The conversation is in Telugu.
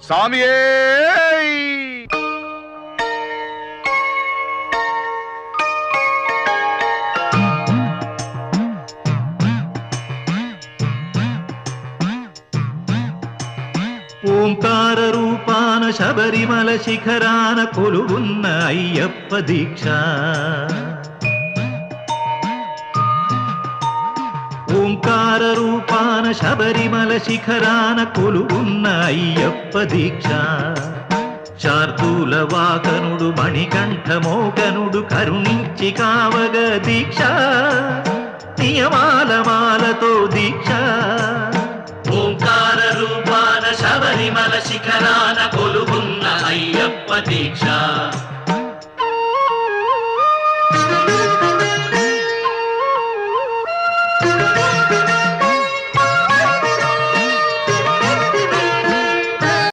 స్వామియే ఓంకార రూపాన శబరిమల శిఖరాన కొలువున్న అయ్యప్ప దీక్ష ఓంకార రూపాన శబరిమల శిఖరాన కొలువున్న అయ్యప్ప దీక్ష శార్దూల వాకనుడు మణికంఠ మోకనుడు కరుణించి కావగ దీక్ష నియమాల మాలతో దీక్ష ఓంకార రూపాన శబరిమల శిఖరాన కొలువున్న అయ్యప్ప దీక్ష